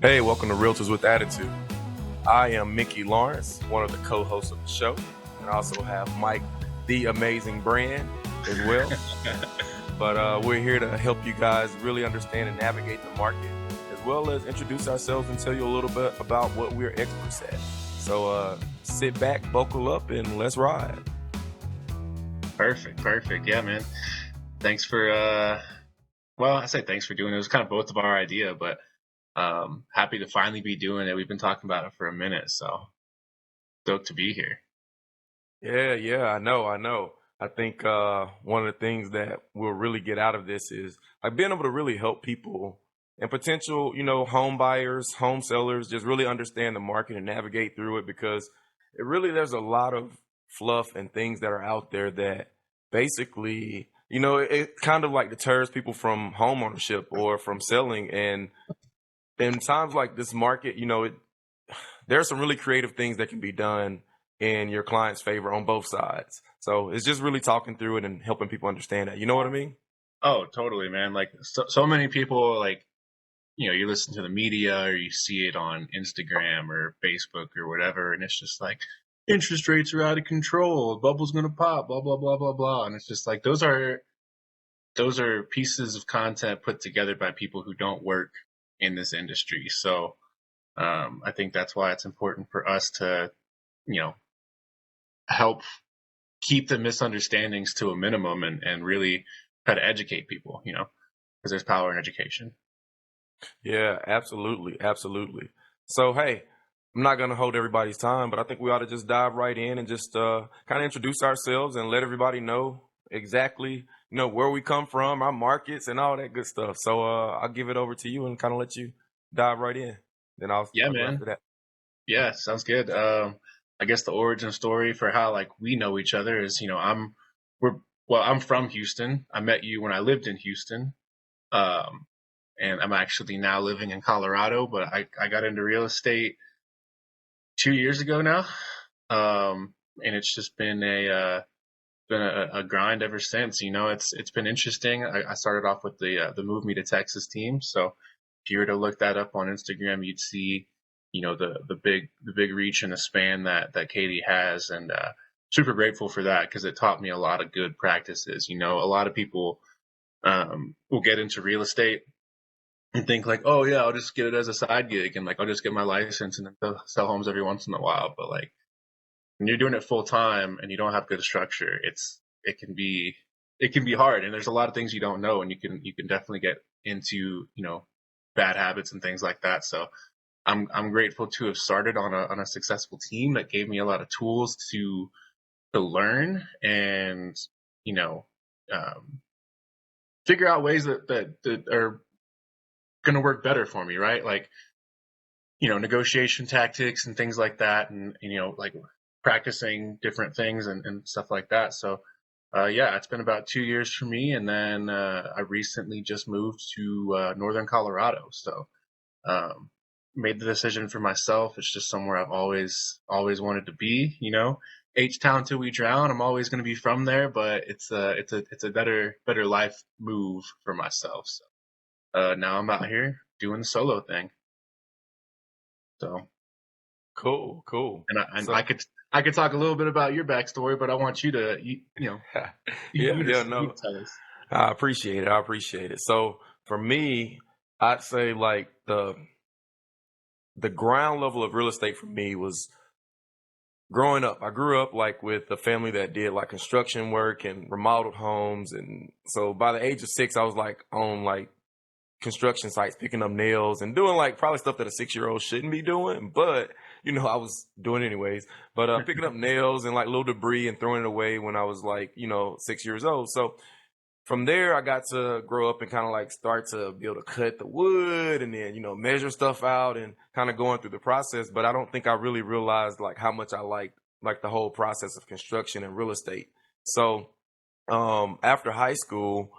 Hey, welcome to Realtors with Attitude. I am Mickey Lawrence, one of the co-hosts of the show, and I also have Mike, the amazing brand, as well. But we're here to help you guys really understand and navigate the market, as well as introduce ourselves and tell you a little bit about what we're experts at. So sit back, buckle up, and let's ride. Perfect. Yeah, man. Thanks for, I say thanks for doing it. It was kind of both of our idea, but happy to finally be doing it. We've been talking about it for a minute, so stoked to be here. Yeah, I know. I think one of the things that we'll really get out of this is like being able to really help people and potential, home buyers, home sellers, just really understand the market and navigate through it because there's a lot of fluff and things that are out there that basically, it kind of like deters people from home ownership or from selling. And in times like this market, there are some really creative things that can be done in your client's favor on both sides. So it's just really talking through it and helping people understand that. You know what I mean? Oh, totally, man. Like so many people, like, you listen to the media or you see it on Instagram or Facebook or whatever, and it's just like interest rates are out of control, bubble's gonna pop, blah blah blah blah blah, and it's just like those are pieces of content put together by people who don't work in this industry. So I think that's why it's important for us to, you know, help keep the misunderstandings to a minimum and really try to educate people, because there's power in education. Yeah, absolutely. So, hey, I'm not going to hold everybody's time, but I think we ought to just dive right in and just kind of introduce ourselves and let everybody know exactly, where we come from, our markets, and all that good stuff. So I'll give it over to you and kind of let you dive right in. Then Yeah, I'll go man. after that. Yeah, sounds good. I guess the origin story for how like we know each other is, I'm from Houston. I met you when I lived in Houston. Um, and I'm actually now living in Colorado, but I got into real estate 2 years ago now. And it's just been a grind ever since. It's been interesting. I started off with the Move Me to Texas team. So if you were to look that up on Instagram, you'd see, the big reach and the span that Katie has, and super grateful for that because it taught me a lot of good practices. A lot of people will get into real estate and think like, oh yeah, I'll just get it as a side gig and like I'll just get my license and then sell homes every once in a while. But like when you're doing it full time and you don't have good structure, it can be hard, and there's a lot of things you don't know, and you can definitely get into bad habits and things like that. So I'm grateful to have started on a successful team that gave me a lot of tools to learn and you know um, figure out ways that are going to work better for me, right? Like negotiation tactics and things like that, and like practicing different things and stuff like that. So yeah, it's been about 2 years for me, and then I recently just moved to northern Colorado. So um, made the decision for myself. It's just somewhere I've always wanted to be. H town till we drown. I'm always going to be from there, but it's a better life move for myself. So now I'm out here doing the solo thing. So Cool. and So, I could talk a little bit about your backstory, but I want you to yeah, you no, to tell us. I appreciate it. So for me, I'd say like the ground level of real estate for me was growing up. I grew up like with a family that did like construction work and remodeled homes, and so by the age of 6, I was like on like construction sites, picking up nails and doing like probably stuff that a 6-year-old shouldn't be doing, but I was doing it anyways. But picking up nails and like little debris and throwing it away when I was like 6 years old. So from there, I got to grow up and kind of like start to be able to cut the wood and then, measure stuff out and kind of going through the process. But I don't think I really realized like how much I like the whole process of construction and real estate. So after high school,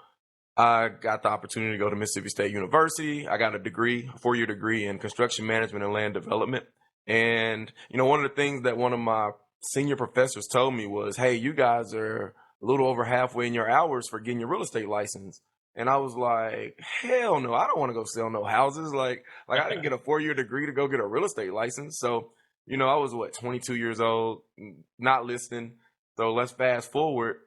I got the opportunity to go to Mississippi State University. I got a 4-year degree in construction management and land development. And, one of the things that one of my senior professors told me was, hey, you guys are a little over halfway in your hours for getting your real estate license. And I was like, hell no, I don't want to go sell no houses. Like I didn't get a 4-year degree to go get a real estate license. So, I was 22 years old, not listening. So let's fast forward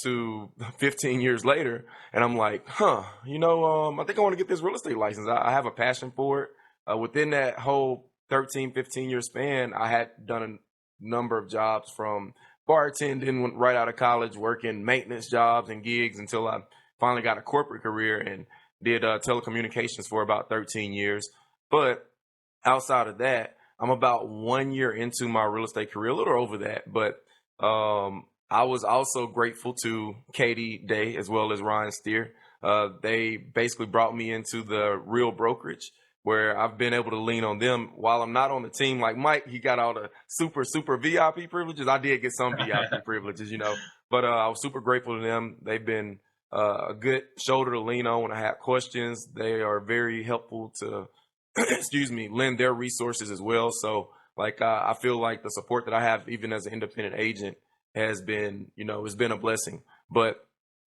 to 15 years later, and I'm like, I think I want to get this real estate license. I have a passion for it. Within that whole 13, 15-year span, I had done a number of jobs, from bartending right out of college, working maintenance jobs and gigs, until I finally got a corporate career and did telecommunications for about 13 years. But outside of that, I'm about 1 year into my real estate career, a little over that. But I was also grateful to Katie Day as well as Ryan Steer. They basically brought me into the real brokerage, where I've been able to lean on them while I'm not on the team. Like Mike, he got all the super VIP privileges. I did get some VIP privileges, but I was super grateful to them. They've been a good shoulder to lean on when I have questions. They are very helpful to, excuse me, lend their resources as well. So, like, I feel like the support that I have, even as an independent agent, has been, has been a blessing. But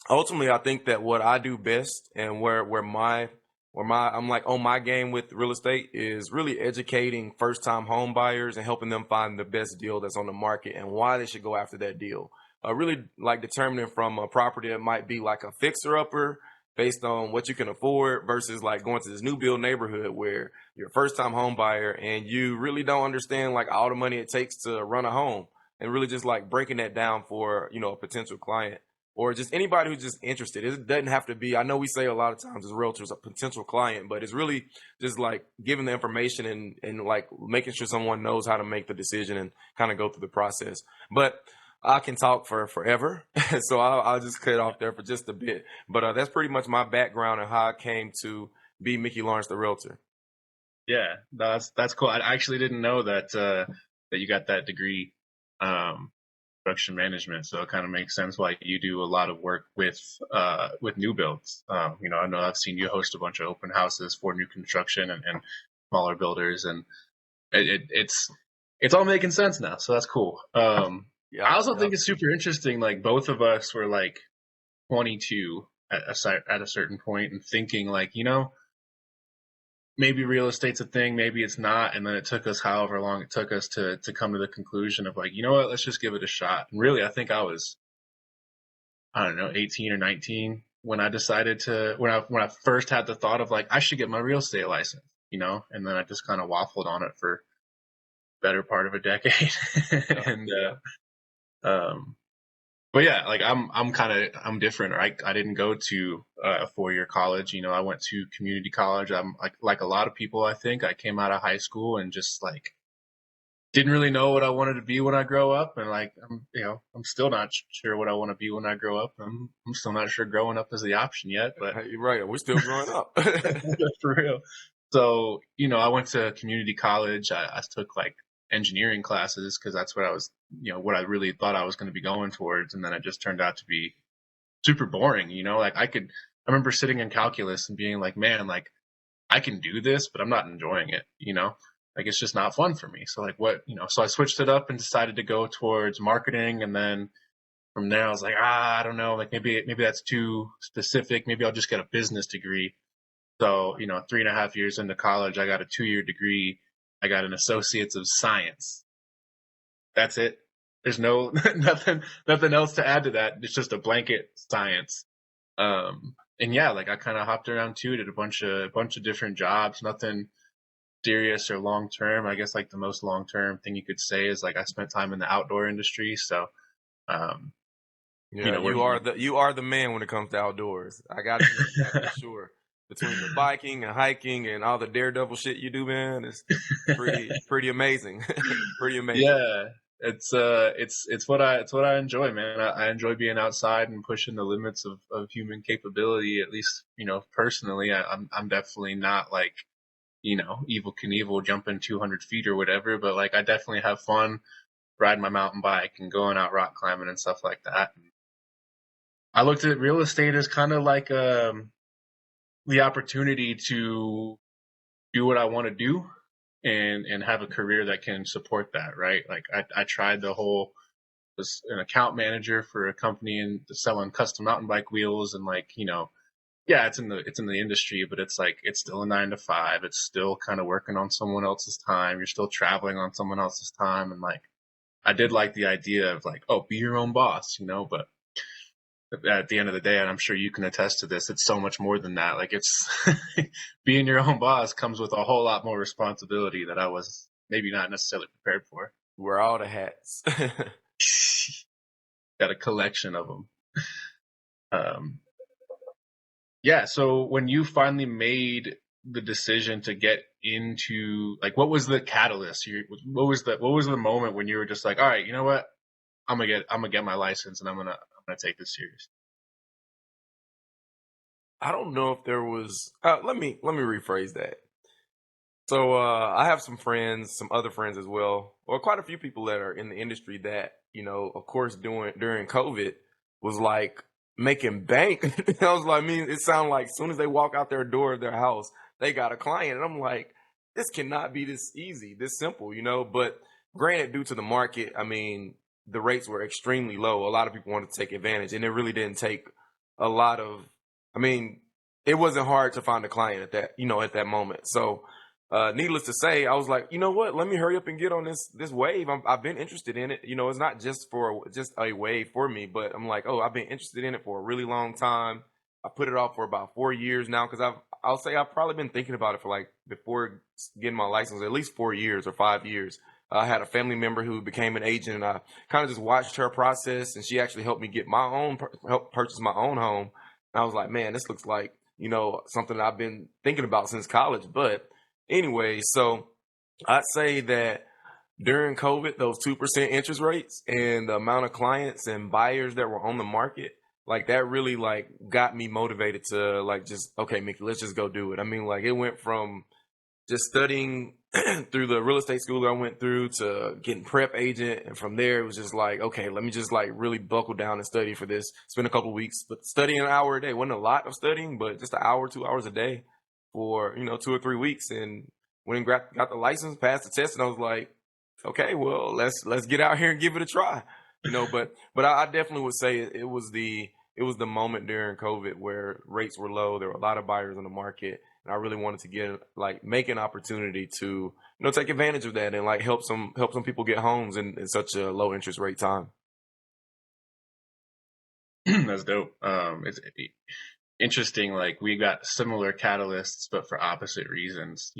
ultimately, I think that what I do best, and where I'm like on my game with real estate, is really educating first time home buyers and helping them find the best deal that's on the market and why they should go after that deal. Really like determining from a property that might be like a fixer upper based on what you can afford, versus like going to this new build neighborhood where you're a first time home buyer and you really don't understand like all the money it takes to run a home, and really just like breaking that down for, a potential client or just anybody who's just interested. It doesn't have to be, I know we say a lot of times as realtors, a potential client, but it's really just like giving the information and like making sure someone knows how to make the decision and kind of go through the process. But I can talk for forever, so I'll just cut off there for just a bit. But that's pretty much my background and how I came to be Mickey Lawrence, the realtor. Yeah, that's cool. I actually didn't know that you got that degree, um, production management. So it kind of makes sense why you do a lot of work with new builds. I know I've seen you host a bunch of open houses for new construction and smaller builders, and it's all making sense now. So that's cool. I Yep, also yep. think it's super interesting. Like both of us were like 22 at a certain point and thinking like, maybe real estate's a thing, maybe it's not. And then it took us however long it took us to come to the conclusion of like, you know what, let's just give it a shot. And really, I think I don't know, 18 or 19 when I decided when I first had the thought of like, I should get my real estate license, and then I just kind of waffled on it for better part of a decade. Yep, and, yep. um, but yeah, like I'm different. Right? I didn't go to a 4-year college. I went to community college. I'm like a lot of people. I think I came out of high school and just like didn't really know what I wanted to be when I grow up, and like I'm still not sure what I want to be when I grow up. I'm still not sure growing up is the option yet, but Hey, you're right. We're still growing up. for real. So I went to community college. I took like engineering classes because that's what I was, what I really thought I was going to be going towards, and then it just turned out to be super boring. Like I remember sitting in calculus and being like, man, like I can do this, but I'm not enjoying it. Like it's just not fun for me. So like so I switched it up and decided to go towards marketing, and then from there I was like, I don't know, like maybe that's too specific. Maybe I'll just get a business degree. So, 3.5 years into college, I got a 2-year degree. I got an associate's of science. That's it. There's no nothing else to add to that. It's just a blanket science. And yeah, like I kind of hopped around too, did a bunch of different jobs, nothing serious or long term. I guess like the most long term thing you could say is like I spent time in the outdoor industry. So, um, Yeah, what you are the man when it comes to outdoors. I got to give you that for sure. Between the biking and hiking and all the daredevil shit you do, man, it's pretty amazing. Pretty amazing. Yeah, it's what I enjoy, man. I enjoy being outside and pushing the limits of human capability. At least personally, I'm definitely not like evil Knievel jumping 200 feet or whatever. But like I definitely have fun riding my mountain bike and going out rock climbing and stuff like that. I looked at real estate as kind of like the opportunity to do what I want to do and have a career that can support that, right? Like I tried was an account manager for a company and selling custom mountain bike wheels and like, yeah, it's in the industry, but it's like it's still a 9 to 5. It's still kind of working on someone else's time. You're still traveling on someone else's time, and like I did like the idea of like, oh, be your own boss, but at the end of the day, and I'm sure you can attest to this, it's so much more than that. Like it's being your own boss comes with a whole lot more responsibility that I was maybe not necessarily prepared for. Wear all the hats. Got a collection of them. Um, yeah. So when you finally made the decision to get into like, what was the catalyst? What was the moment when you were just like, all right, you know what? I'm gonna get my license and I'm gonna take this serious. I don't know if there was. Let me rephrase that. So I have some friends, some other friends as well, or quite a few people that are in the industry that, of course, during COVID was like making bank. I was like, I mean, it sounded like as soon as they walk out their door of their house, they got a client, and I'm like, this cannot be this easy, this simple. But granted, due to the market, I mean, the rates were extremely low. A lot of people wanted to take advantage, and it really didn't take a lot of. I mean, it wasn't hard to find a client at that moment. So needless to say, I was like, you know what? Let me hurry up and get on this wave. I've been interested in it. It's not just a wave for me, but I'm like, oh, I've been interested in it for a really long time. I put it off for about 4 years now because I'll say I've probably been thinking about it for like before getting my license at least 4 years or 5 years. I had a family member who became an agent, and I kind of just watched her process, and she actually helped me get help purchase my own home. And I was like, man, this looks like something that I've been thinking about since college, but anyway, so I'd say that during COVID, those 2% interest rates and the amount of clients and buyers that were on the market, like that really like got me motivated to like just okay, Mickey, let's just go do it. I mean, like it went from just studying through the real estate school that I went through to getting prep agent. And from there, it was just like, okay, let me just like really buckle down and study for this. Spend a couple of weeks, but studying an hour a day wasn't a lot of studying, but just an hour, 2 hours a day for, 2 or 3 weeks. And when I got the license, passed the test, and I was like, okay, well, let's get out here and give it a try. But I definitely would say it was the moment during COVID where rates were low. There were a lot of buyers on the market, and I really wanted to make an opportunity to take advantage of that and like help some people get homes in such a low interest rate time. That's dope. It's interesting. Like we got similar catalysts, but for opposite reasons.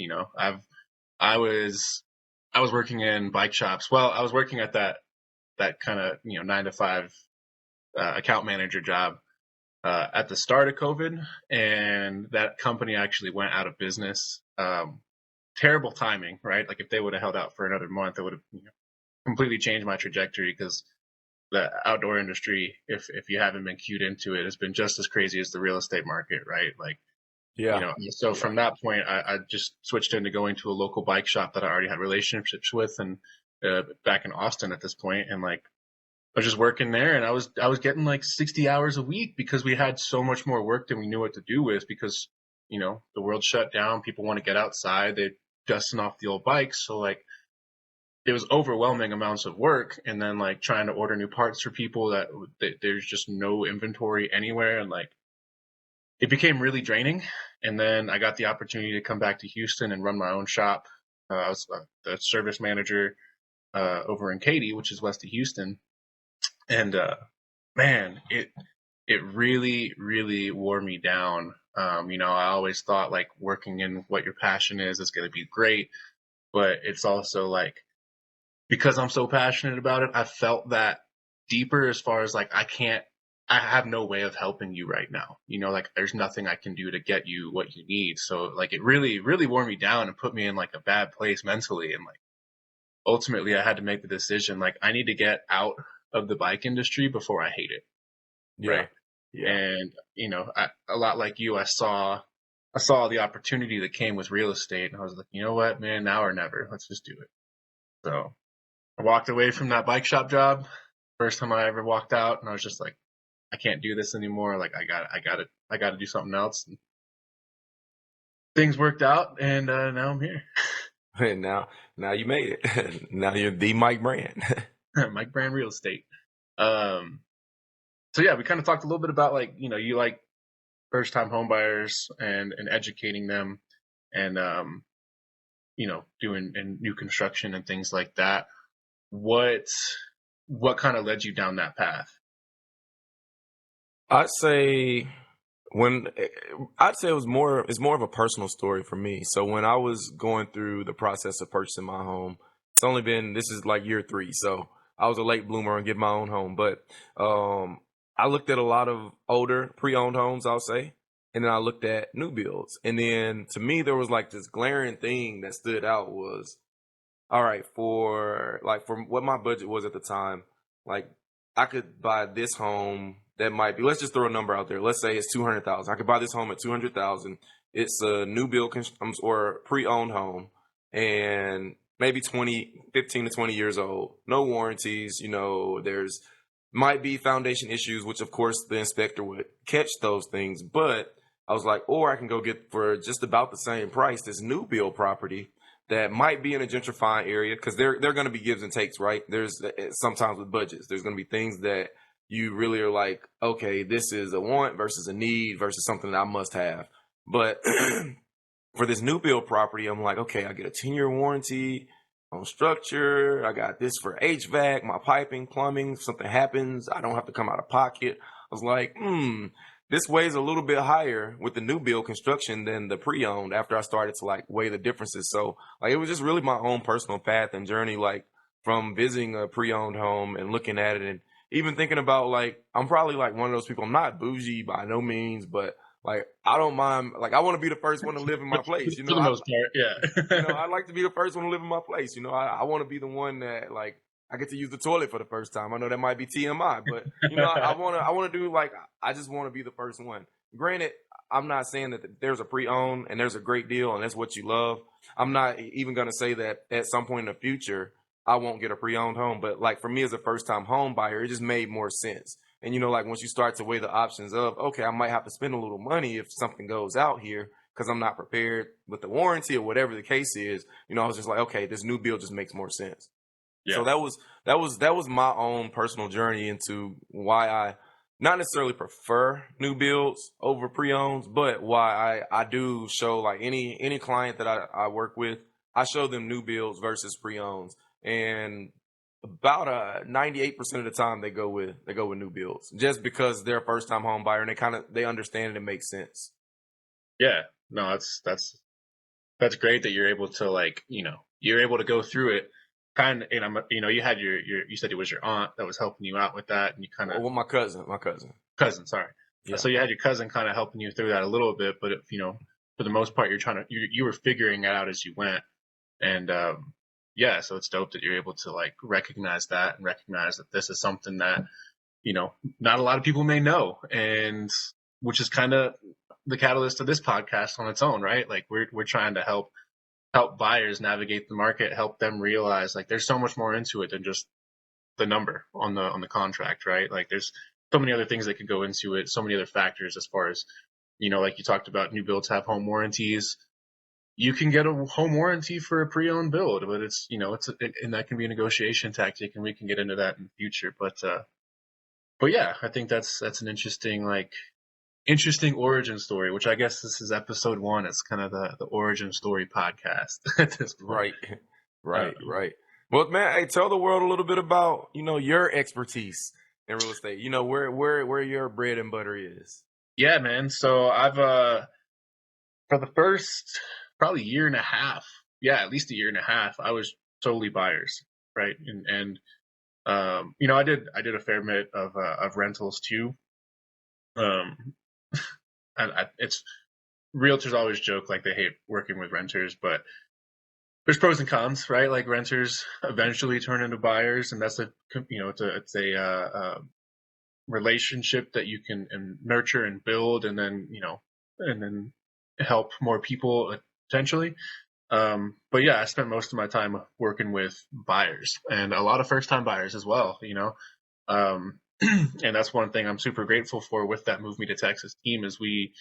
I was I was working in bike shops. Well, I was working at that kind of 9 to 5 account manager job at the start of COVID, and that company actually went out of business. Terrible timing, right? Like if they would have held out for another month, it would have completely changed my trajectory because the outdoor industry, if you haven't been cued into it, has been just as crazy as the real estate market, right? Like Yeah. so from that point, I just switched into going to a local bike shop that I already had relationships with, and back in Austin at this point, and like I was just working there, and I was getting like 60 hours a week because we had so much more work than we knew what to do with because the world shut down, people want to get outside, they're dusting off the old bikes, so like it was overwhelming amounts of work, and then like trying to order new parts for people that there's just no inventory anywhere, and like it became really draining. And then I got the opportunity to come back to Houston and run my own shop. I was the service manager over in Katy, which is west of Houston, and man, it really really wore me down. I always thought like working in what your passion is going to be great, but it's also like because I'm so passionate about it, I felt that deeper as far as like I have no way of helping you right now. Like there's nothing I can do to get you what you need. So like it really, really wore me down and put me in like a bad place mentally. And like ultimately I had to make the decision, like I need to get out of the bike industry before I hate it. Yeah. Right. Yeah. And, a lot like you, I saw the opportunity that came with real estate, and I was like, you know what, man, now or never, let's just do it. So I walked away from that bike shop job. First time I ever walked out, and I was just like, I can't do this anymore. Like I got to do something else. And things worked out, and now I'm here. And now you made it. Now you're the Mike Brand. Mike Brand Real Estate. So yeah, we kind of talked a little bit about like you like first time home buyers and educating them and, doing and new construction and things like that. What, what kind of led you down that path? I'd say when I'd say it's more of a personal story for me. So when I was going through the process of purchasing my home, it's only been this is like year 3. So I was a late bloomer and get my own home, but I looked at a lot of older pre-owned homes, I'll say, and then I looked at new builds. And then to me there was like this glaring thing that stood out was all right, for what my budget was at the time, like I could buy this home that might be. Let's just throw a number out there. Let's say it's 200,000. I could buy this home at 200,000. It's a new build or pre-owned home, and maybe 15 to 20 years old. No warranties. There's might be foundation issues, which of course the inspector would catch those things. But I was like, or I can go get for just about the same price this new build property that might be in a gentrifying area because they're going to be gives and takes, right? There's sometimes with budgets, there's going to be things that you really are like, okay, this is a want versus a need versus something that I must have. But for this new build property, I'm like, okay, I get a 10-year warranty on structure. I got this for HVAC, my piping, plumbing. If something happens, I don't have to come out of pocket. I was like, this weighs a little bit higher with the new build construction than the pre-owned after I started to like weigh the differences. So like it was just really my own personal path and journey, like from visiting a pre-owned home and looking at it and even thinking about like I'm probably like one of those people. I'm not bougie by no means, but like I don't mind. Like I want to be the first one to live in my place. For the most part, yeah. I'd like to be the first one to live in my place. I want to be the one that like I get to use the toilet for the first time. I know that might be TMI, but I want to do like I just want to be the first one. Granted, I'm not saying that there's a pre-owned and there's a great deal and that's what you love. I'm not even going to say that at some point in the future I won't get a pre-owned home, but like for me as a first-time home buyer, it just made more sense. And like once you start to weigh the options of, okay, I might have to spend a little money if something goes out here because I'm not prepared with the warranty or whatever the case is. I was just like, okay, this new build just makes more sense. So Yeah. that was my own personal journey into why I not necessarily prefer new builds over pre-owns, but why I do show like any client that I work with, I show them new builds versus pre-owns. And about 98% of the time they go with new builds just because they're a first time home buyer and they understand it and makes sense. Yeah. No, that's great that you're able to you're able to go through it kind of, and you had you said it was your aunt that was helping you out with that, and you kind of Well, my cousin. cousin, sorry. Yeah. So you had your cousin kind of helping you through that a little bit, but if, for the most part, you were figuring it out as you went. And, yeah, so it's dope that you're able to like recognize that and recognize that this is something that, not a lot of people may know. And which is kind of the catalyst of this podcast on its own, right? Like we're trying to help buyers navigate the market, help them realize like there's so much more into it than just the number on the contract, right? Like there's so many other things that could go into it, so many other factors as far as, like you talked about, new builds have home warranties. You can get a home warranty for a pre-owned build, but and that can be a negotiation tactic, and we can get into that in the future. But yeah, I think that's an interesting origin story, which I guess this is episode 1. It's kind of the origin story podcast at this point. Right. Right. Well, man, hey, tell the world a little bit about, your expertise in real estate. Where your bread and butter is. Yeah, man. So I've for the first probably year and a half, yeah, at least a year and a half, I was solely buyers, right? And I did a fair bit of rentals too. It's realtors always joke like they hate working with renters, but there's pros and cons, right? Like renters eventually turn into buyers, and that's it's a relationship that you can nurture and build, and then help more people potentially. But yeah, I spent most of my time working with buyers and a lot of first time buyers as well, and that's one thing I'm super grateful for with that Move Me to Texas team is we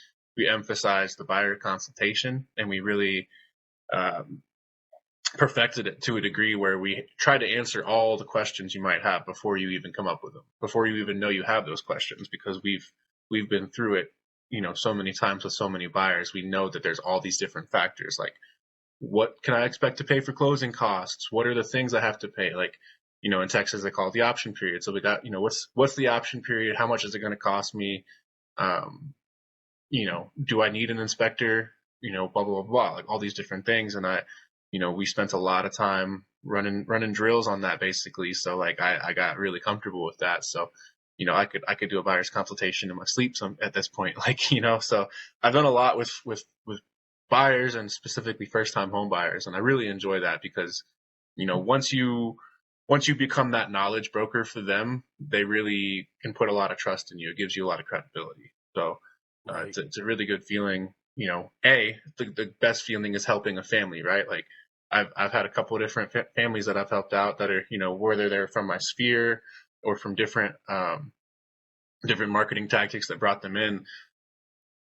emphasize the buyer consultation, and we really perfected it to a degree where we try to answer all the questions you might have before you even come up with them, before you even know you have those questions, because we've been through it, so many times with so many buyers, we know that there's all these different factors. Like, what can I expect to pay for closing costs? What are the things I have to pay? Like, in Texas, they call it the option period. So we got, what's the option period? How much is it going to cost me? Um, do I need an inspector? Blah, blah, blah, blah, like all these different things. And we spent a lot of time running drills on that basically. So like, I got really comfortable with that. So, I could do a buyer's consultation in my sleep at this point, like, so I've done a lot with buyers and specifically first time home buyers. And I really enjoy that because, once you become that knowledge broker for them, they really can put a lot of trust in you. It gives you a lot of credibility. So Right. it's a really good feeling. The best feeling is helping a family, right? Like I've had a couple of different families that I've helped out that are, whether they're from my sphere or from different marketing tactics that brought them in.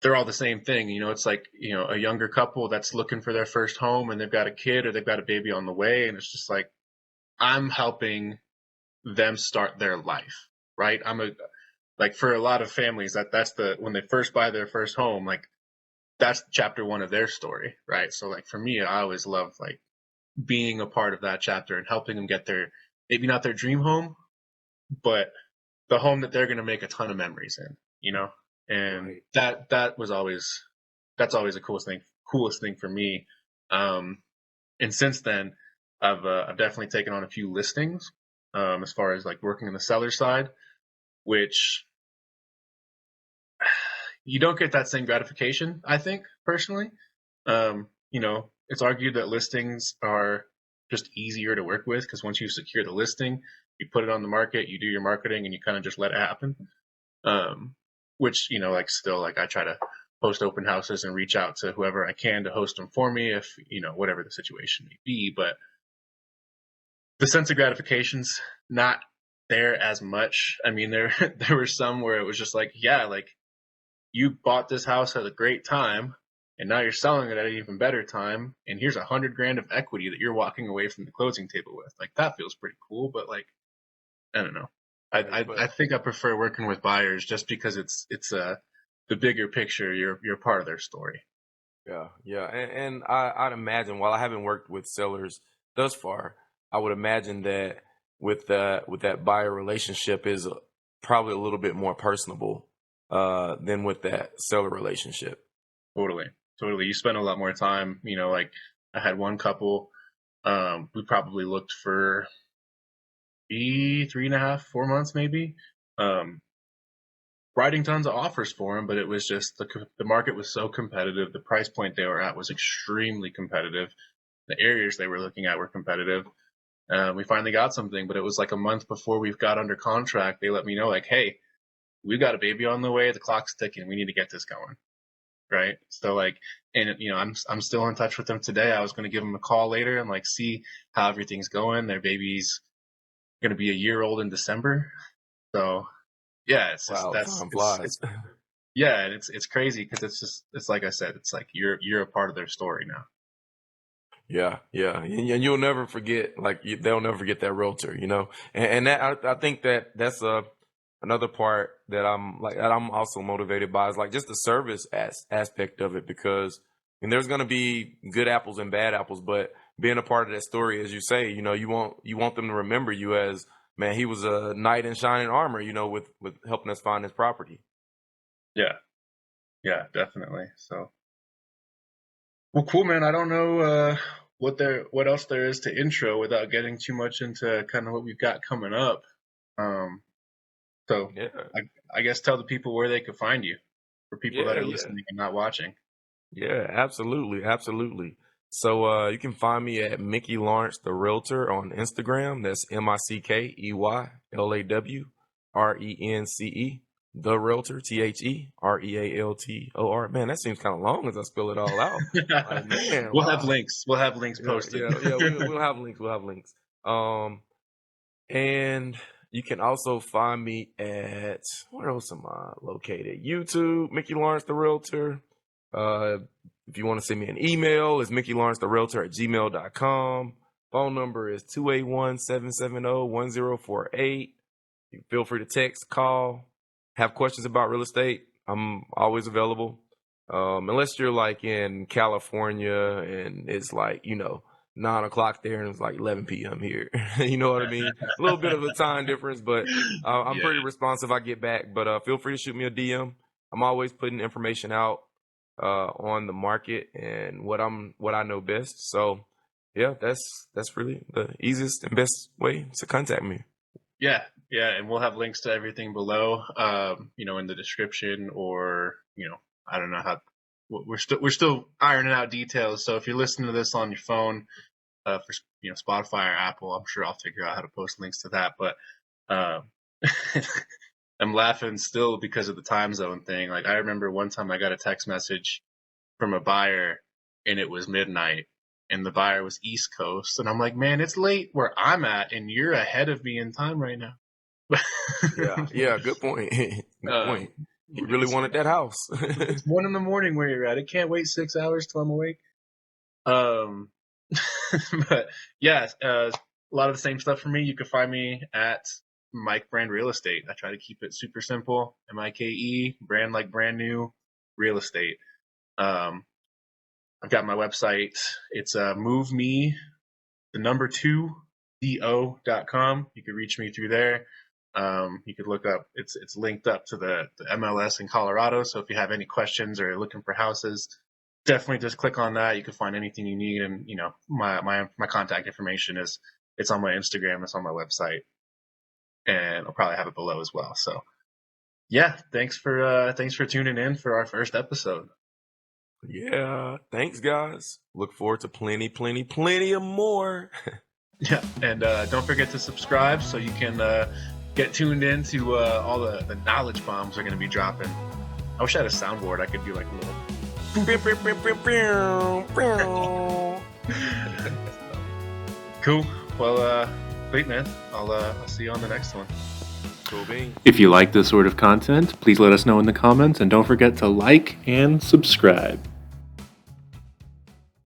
They're all the same thing. It's like, a younger couple that's looking for their first home and they've got a kid or they've got a baby on the way. And it's just like, I'm helping them start their life, right? Like for a lot of families that's when they first buy their first home, like that's chapter one of their story, right? So like for me, I always love like being a part of that chapter and helping them get their, maybe not their dream home, but the home that they're going to make a ton of memories in, and Right. that's always the coolest thing for me. Um, and since then, I've definitely taken on a few listings, as far as like working on the seller side, which you don't get that same gratification, I think, personally. It's argued that listings are just easier to work with because once you secure the listing, you put it on the market, you do your marketing, and you kind of just let it happen. Um, which, like still, like I try to host open houses and reach out to whoever I can to host them for me if, whatever the situation may be. But the sense of gratification's not there as much. I mean, there there were some where it was just like, yeah, like you bought this house at a great time and now you're selling it at an even better time. And here's $100,000 of equity that you're walking away from the closing table with. Like that feels pretty cool, but like, I don't know. Right. I But think I prefer working with buyers just because it's the bigger picture. You're part of their story. yeah, yeah. And I'd imagine while I haven't worked with sellers thus far, I would imagine that with that buyer relationship is probably a little bit more personable than with that seller relationship. Totally. Totally. You spend a lot more time, like I had one couple, we probably looked for 3.5, 4 months maybe. Um, Writing tons of offers for them, but it was just the market was so competitive. The price point they were at was extremely competitive. The areas they were looking at were competitive. We finally got something, but it was like a month before we got under contract. They let me know, like, hey, we got a baby on the way. The clock's ticking. We need to get this going. Right. So like, and I'm still in touch with them today. I was going to give them a call later and like see how everything's going. Their baby's going to be a year old in December. So yeah, it's just Wow, time flies. it's yeah, and it's crazy because it's like I said, it's like you're a part of their story now. Yeah, yeah, and you'll never forget. They'll never forget that realtor, and that I think that's another part that I'm also motivated by is like just the service aspect of it because there's gonna be good apples and bad apples, but being a part of that story, as you say, you want them to remember you as man. He was a knight in shining armor, with helping us find this property. Yeah, yeah, definitely. So well, cool, man. I don't know what else there is to intro without getting too much into kind of what we've got coming up. Um, so Yeah, I I guess tell the people where they could find you for people that yeah, are yeah. listening and not watching. Yeah, absolutely, absolutely. So you can find me at Mickey Lawrence the Realtor on Instagram. That's MickeyLawrence the Realtor TheRealtor. Man, that seems kind of long as I spell it all out. Like man, We'll have wow. links. We'll have links Yeah, posted. yeah, yeah. We'll have links. We'll have links. Um, and you can also find me at where else am I located? YouTube, Mickey Lawrence the Realtor. Uh, if you want to send me an email, it's Mickey Lawrence the Realtor at gmail.com. Phone number is 281-770-1048. You feel free to text, call, have questions about real estate. I'm always available. Unless you're like in California and it's like, 9 o'clock there and it's like 11 p.m. here. You know what I mean? A little bit of a time difference, but I'm Yeah. pretty responsive. I get back, but feel free to shoot me a DM. I'm always putting information out on the market and what I know best. So yeah, that's really the easiest and best way to contact me. Yeah, yeah, and we'll have links to everything below, in the description, or I don't know how we're still ironing out details. So if you're listening to this on your phone, for Spotify or Apple, I'm sure I'll figure out how to post links to that. But uh, I'm laughing still because of the time zone thing. Like, I remember one time I got a text message from a buyer, and it was midnight, and the buyer was East Coast, and I'm like, man, it's late where I'm at, and you're ahead of me in time right now. Yeah, yeah, good point. Good um, point. He really wanted that house. it's 1 a.m. where you're at. It can't wait 6 hours till I'm awake. Um, but yeah, a lot of the same stuff for me. You can find me at Mike Brand Real Estate. I try to keep it super simple. MIKE, brand like brand new, real estate. Um, I've got my website. It's move me the number 2 do.com. You can reach me through there. You could look up. It's linked up to the MLS in Colorado. So if you have any questions or looking for houses, definitely just click on that. You can find anything you need, and my contact information it's on my Instagram. It's on my website, and I'll probably have it below as well. So yeah, thanks for tuning in for our first episode. Yeah, thanks, guys. Look forward to plenty, plenty, plenty of more. Yeah, and don't forget to subscribe so you can get tuned in to all the knowledge bombs are going to be dropping. I wish I had a soundboard. I could do like a little. Cool. Well, sweet, man. I'll see you on the next one. Cool beans. If you like this sort of content, please let us know in the comments, and don't forget to like and subscribe.